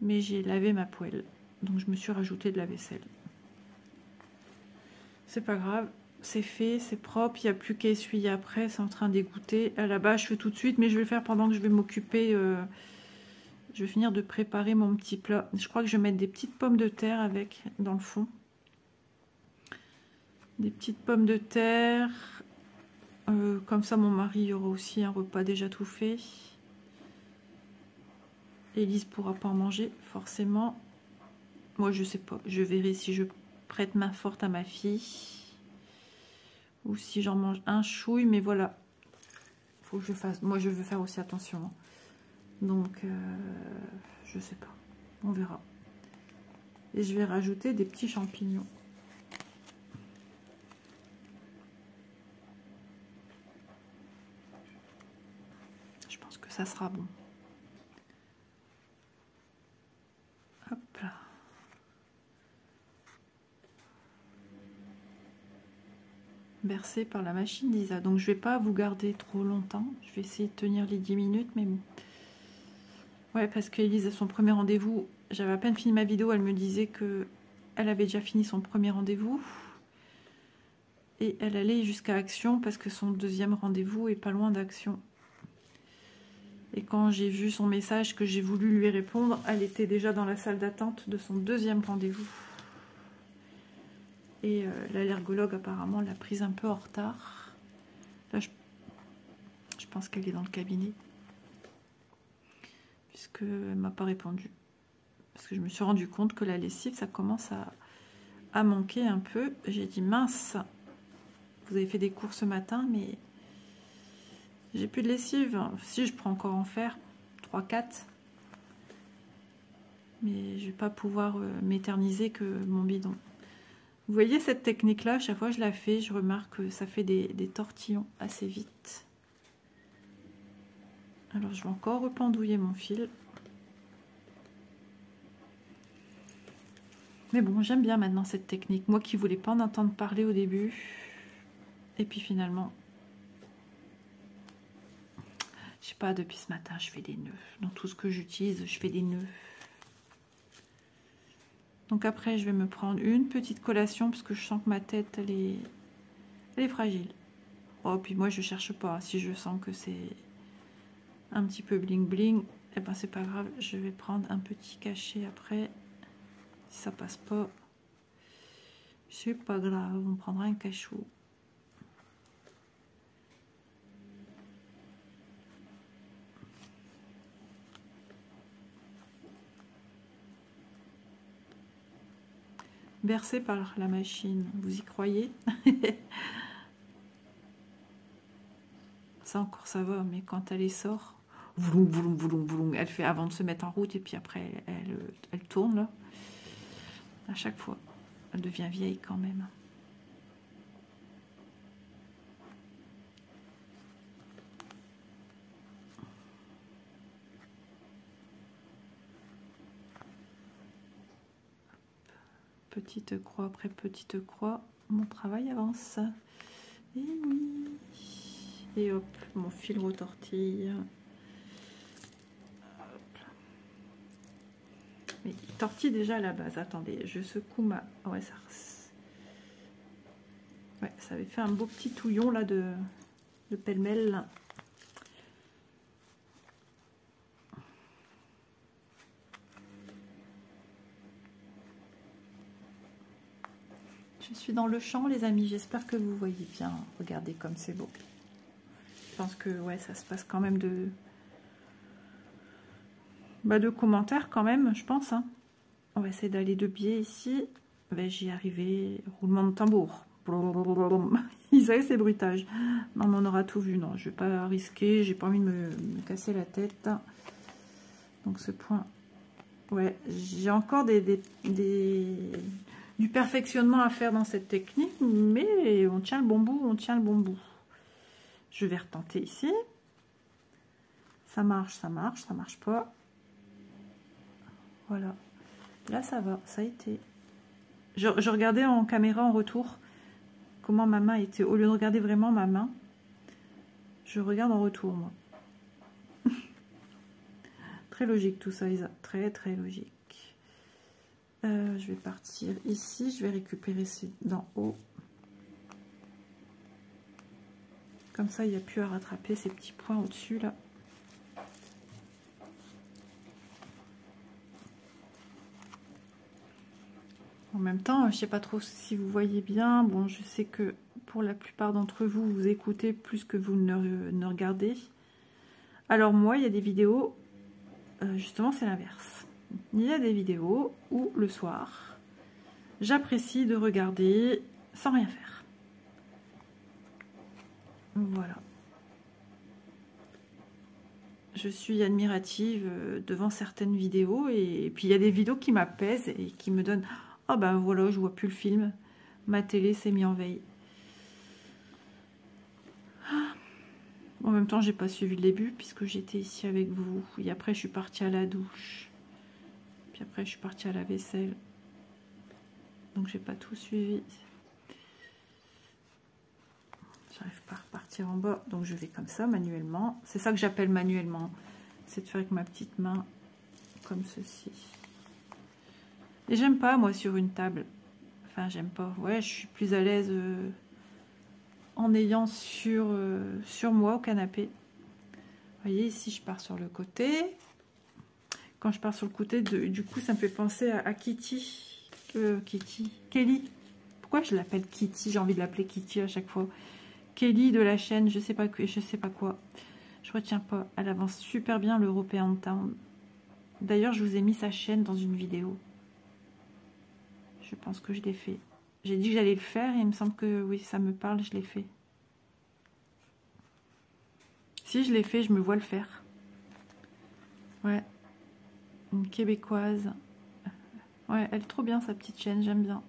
Mais j'ai lavé ma poêle. Donc, je me suis rajouté de la vaisselle. C'est pas grave, c'est fait, c'est propre, il n'y a plus qu'à essuyer après, c'est en train d'égoutter. À la base, je fais tout de suite, mais je vais le faire pendant que je vais m'occuper. Je vais finir de préparer mon petit plat. Je crois que je vais mettre des petites pommes de terre avec, dans le fond. Des petites pommes de terre. Comme ça, mon mari aura aussi un repas déjà tout fait. Élise pourra pas en manger, forcément. Moi, je sais pas, je verrai si je prête main forte à ma fille ou si j'en mange un chouille, mais voilà, faut que je fasse. Moi je veux faire aussi attention, hein. Donc je sais pas, on verra. Et je vais rajouter des petits champignons. Je pense que ça sera bon. Hop là. Bercé par la machine d'Isa. Donc je vais pas vous garder trop longtemps. Je vais essayer de tenir les 10 minutes, mais bon. Ouais, parce qu'Élise a son premier rendez-vous. J'avais à peine fini ma vidéo, elle me disait que elle avait déjà fini son premier rendez-vous. Et elle allait jusqu'à Action parce que son deuxième rendez-vous est pas loin d'Action. Et quand j'ai vu son message que j'ai voulu lui répondre, elle était déjà dans la salle d'attente de son deuxième rendez-vous. Et l'allergologue apparemment l'a prise un peu en retard. Là, je pense qu'elle est dans le cabinet. Puisqu'elle ne m'a pas répondu. Parce que je me suis rendu compte que la lessive, ça commence à manquer un peu. J'ai dit, mince, vous avez fait des courses ce matin, mais j'ai plus de lessive. Si, je prends encore en faire 3-4. Mais je vais pas pouvoir m'éterniser que mon bidon. Vous voyez cette technique-là, chaque fois que je la fais, je remarque que ça fait des tortillons assez vite. Alors, je vais encore rependouiller mon fil. Mais bon, j'aime bien maintenant cette technique. Moi qui voulais pas en entendre parler au début. Et puis finalement, je sais pas, depuis ce matin, je fais des nœuds. Dans tout ce que j'utilise, je fais des nœuds. Donc après, je vais me prendre une petite collation parce que je sens que ma tête, elle est fragile. Oh, puis moi, je cherche pas. Si je sens que c'est un petit peu bling bling, eh ben c'est pas grave. Je vais prendre un petit cachet après. Si ça passe pas, c'est pas grave. On prendra un cachot. Bercé par la machine, vous y croyez? Ça encore ça va, mais quand elle sort, vroom, vroom, vroom, vroom, elle fait avant de se mettre en route et puis après elle tourne là. À chaque fois, elle devient vieille quand même. Petite croix après petite croix, mon travail avance. Et oui. Et hop, mon fil retortille. Hop. Mais il tortille déjà à la base. Attendez, je secoue ma... Ouais, ça... Ouais, ça avait fait un beau petit touillon là de pêle-mêle. Je suis dans le champ, les amis. J'espère que vous voyez bien. Regardez comme c'est beau. Je pense que ouais, ça se passe quand même de commentaires quand même, je pense. Hein. On va essayer d'aller de biais ici. J'y arriver. Roulement de tambour. Ils avaient ces bruitages. Non, mais on aura tout vu. Non, je vais pas risquer. J'ai pas envie de me casser la tête. Donc ce point. Ouais, j'ai encore du perfectionnement à faire dans cette technique, mais on tient le bon bout, on tient le bon bout. Je vais retenter ici. Ça marche, ça marche pas. Voilà. Là, ça va, ça a été. Je regardais en caméra en retour comment ma main était. Au lieu de regarder vraiment ma main, je regarde en retour, moi. Très logique tout ça, Isa. Très, très logique. Je vais partir ici. Je vais récupérer ces d'en haut. Comme ça, il n'y a plus à rattraper ces petits points au-dessus, là. En même temps, je sais pas trop si vous voyez bien. Bon, je sais que pour la plupart d'entre vous, vous écoutez plus que vous ne regardez. Alors moi, il y a des vidéos, justement c'est l'inverse. Il y a des vidéos où le soir, j'apprécie de regarder sans rien faire. Voilà. Je suis admirative devant certaines vidéos et puis il y a des vidéos qui m'apaisent et qui me donnent... Ah ben voilà, je vois plus le film. Ma télé s'est mise en veille. En même temps, j'ai pas suivi le début puisque j'étais ici avec vous. Et après, je suis partie à la douche. Puis après, je suis partie à la vaisselle. Donc, j'ai pas tout suivi. J'arrive pas à repartir en bas. Donc, je vais comme ça, manuellement. C'est ça que j'appelle manuellement. C'est de faire avec ma petite main comme ceci. Et j'aime pas, moi, sur une table. Enfin, j'aime pas. Ouais, je suis plus à l'aise en ayant sur moi au canapé. Vous voyez, ici, je pars sur le côté. Quand je pars sur le côté, du coup, ça me fait penser à Kitty. Kelly. Pourquoi je l'appelle Kitty? J'ai envie de l'appeler Kitty à chaque fois. Kelly de la chaîne, je sais pas quoi. Je retiens pas. Elle avance super bien l'European Town. D'ailleurs, je vous ai mis sa chaîne dans une vidéo. Je pense que je l'ai fait. J'ai dit que j'allais le faire et il me semble que oui, ça me parle, je l'ai fait. Si je l'ai fait, je me vois le faire. Ouais. Une québécoise. Ouais, elle est trop bien sa petite chaîne, j'aime bien.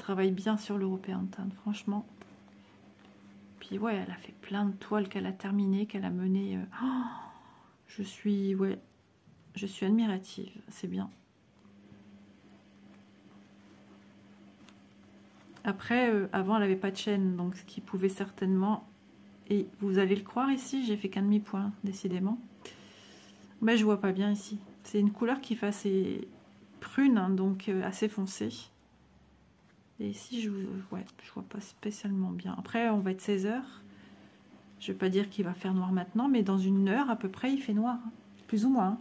travaille bien sur l'européen teinte, franchement. Puis ouais, elle a fait plein de toiles qu'elle a terminées, qu'elle a menées. Je suis admirative, c'est bien. Après, avant, elle n'avait pas de chaîne, donc ce qui pouvait certainement... Et vous allez le croire ici, j'ai fait qu'un demi-point, décidément. Mais je vois pas bien ici. C'est une couleur qui fait assez prune, hein, donc assez foncée. Et ici, je vois pas spécialement bien. Après, on va être 16 h. Je vais pas dire qu'il va faire noir maintenant, mais dans une heure à peu près, il fait noir. Hein. Plus ou moins, hein,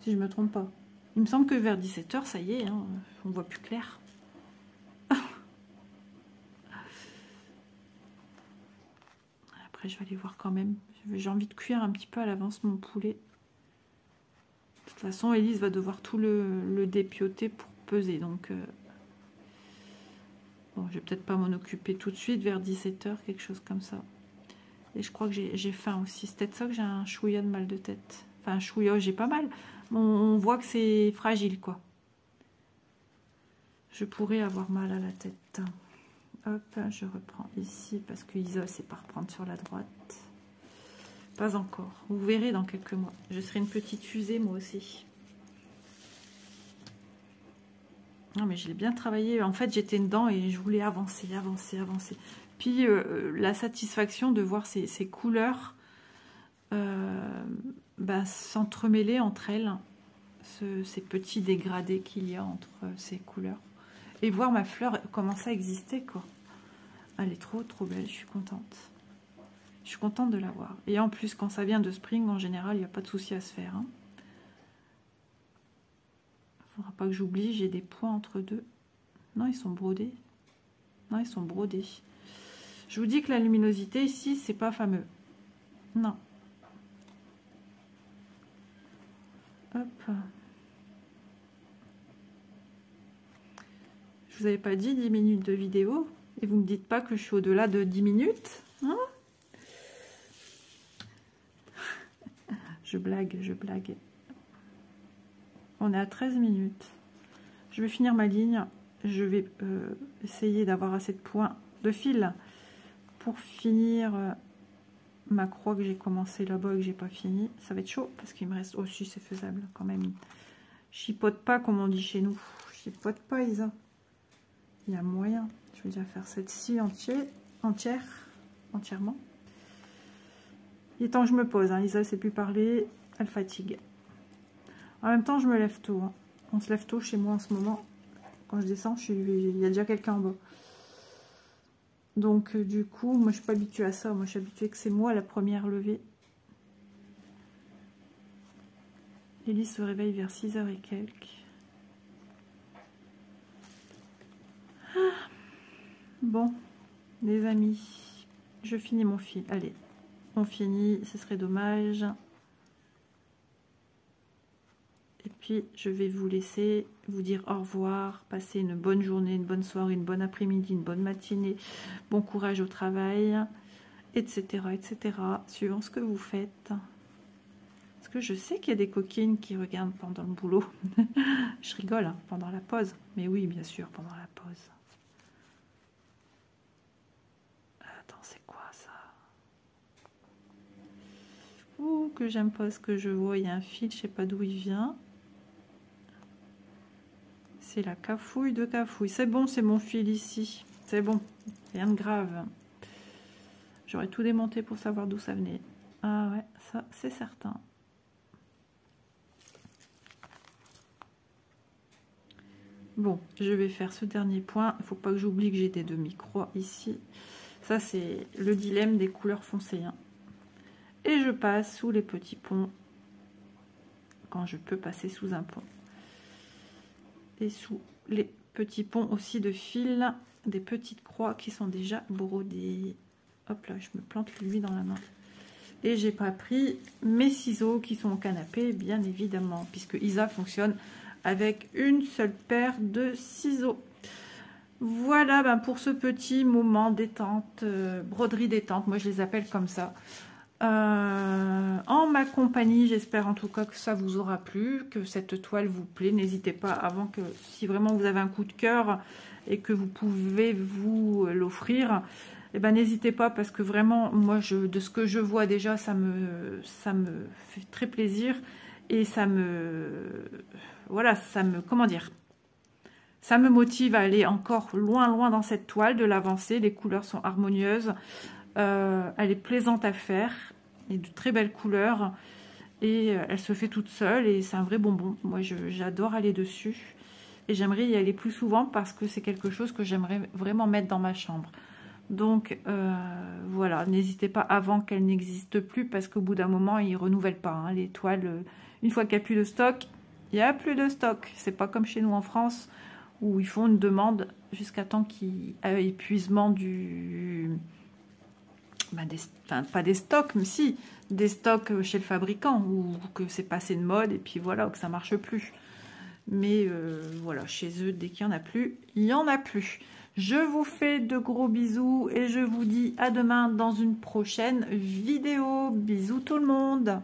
si je me trompe pas. Il me semble que vers 17 h, ça y est, hein, on voit plus clair. Après, je vais aller voir quand même. J'ai envie de cuire un petit peu à l'avance mon poulet. De toute façon, Élise va devoir tout le dépioter pour peser, donc... Bon, je vais peut-être pas m'en occuper tout de suite, vers 17 h, quelque chose comme ça. Et je crois que j'ai faim aussi. C'est peut-être ça que j'ai un chouïa de mal de tête. Enfin, un chouïa, j'ai pas mal. On voit que c'est fragile, quoi. Je pourrais avoir mal à la tête. Hop, je reprends ici, parce que Isa, c'est pas reprendre sur la droite. Pas encore. Vous verrez dans quelques mois. Je serai une petite fusée, moi aussi. Non, mais je l'ai bien travaillé. En fait, j'étais dedans et je voulais avancer. Puis, la satisfaction de voir ces couleurs s'entremêler entre elles. Ces petits dégradés qu'il y a entre ces couleurs. Et voir ma fleur commencer à exister, quoi. Elle est trop belle, je suis contente. Je suis contente de la voir. Et en plus, quand ça vient de Spring, en général, il n'y a pas de souci à se faire. Hein. Faudra pas que j'oublie, j'ai des points entre deux. Non, ils sont brodés. Non, ils sont brodés. Je vous dis que la luminosité ici, c'est pas fameux. Non. Hop. Je vous avais pas dit 10 minutes de vidéo. Et vous me dites pas que je suis au-delà de 10 minutes. Hein? Je blague. On est à 13 minutes. Je vais finir ma ligne. Je vais essayer d'avoir assez de points de fil pour finir ma croix que j'ai commencé là-bas et que j'ai pas fini. Ça va être chaud parce qu'il me reste... Oh si, c'est faisable quand même. Chipote pas comme on dit chez nous. Chipote pas, Isa. Il y a moyen. Je vais déjà faire celle-ci entièrement. Il est temps que je me pose. Hein. Isa ne sait plus parler. Elle fatigue. En même temps, je me lève tôt. Hein. On se lève tôt chez moi en ce moment. Quand je descends, il y a déjà quelqu'un en bas. Donc, du coup, moi, je suis pas habituée à ça. Moi, je suis habituée que c'est moi la première levée. Élise se réveille vers 6 h et quelques. Bon, les amis, je finis mon fil. Allez, on finit, ce serait dommage. Et puis, je vais vous laisser, vous dire au revoir, passer une bonne journée, une bonne soirée, une bonne après-midi, une bonne matinée, bon courage au travail, etc., etc., suivant ce que vous faites. Parce que je sais qu'il y a des coquines qui regardent pendant le boulot. Je rigole, hein, pendant la pause. Mais oui, bien sûr, pendant la pause. Attends, c'est quoi ça? Ouh, que j'aime pas ce que je vois. Il y a un fil, je sais pas d'où il vient. C'est la cafouille de cafouille. C'est bon, c'est mon fil ici. C'est bon, rien de grave. J'aurais tout démonté pour savoir d'où ça venait. Ah ouais, ça, c'est certain. Bon, je vais faire ce dernier point. Il ne faut pas que j'oublie que j'ai des demi-croix ici. Ça, c'est le dilemme des couleurs foncées. Hein. Et je passe sous les petits ponts. Quand je peux passer sous un pont. Et sous les petits ponts aussi de fil. Des petites croix qui sont déjà brodées. Hop là, je me plante lui dans la main. Et j'ai pas pris mes ciseaux qui sont au canapé, bien évidemment. Puisque Isa fonctionne avec une seule paire de ciseaux. Voilà, ben pour ce petit moment détente, broderie détente, moi je les appelle comme ça. en ma compagnie. J'espère en tout cas que ça vous aura plu, que cette toile vous plaît. N'hésitez pas, avant que, si vraiment vous avez un coup de cœur et que vous pouvez vous l'offrir, eh ben n'hésitez pas, parce que vraiment, moi, de ce que je vois déjà, ça me fait très plaisir, et ça me, voilà, comment dire, ça me motive à aller encore loin dans cette toile, de l'avancer. Les couleurs sont harmonieuses, elle est plaisante à faire, et de très belles couleurs, et elle se fait toute seule, et c'est un vrai bonbon. Moi, j'adore aller dessus, et j'aimerais y aller plus souvent, parce que c'est quelque chose que j'aimerais vraiment mettre dans ma chambre. Donc voilà, n'hésitez pas avant qu'elle n'existe plus, parce qu'au bout d'un moment, ils ne renouvellent pas, hein, les toiles. Une fois qu'il n'y a plus de stock, il n'y a plus de stock. C'est pas comme chez nous en France, où ils font une demande jusqu'à temps qu'il y ait épuisement enfin, pas des stocks, mais si, des stocks chez le fabricant, ou que c'est passé de mode, et puis voilà, ou que ça marche plus. Mais voilà, chez eux, dès qu'il n'y en a plus, il n'y en a plus. Je vous fais de gros bisous, et je vous dis à demain dans une prochaine vidéo. Bisous tout le monde!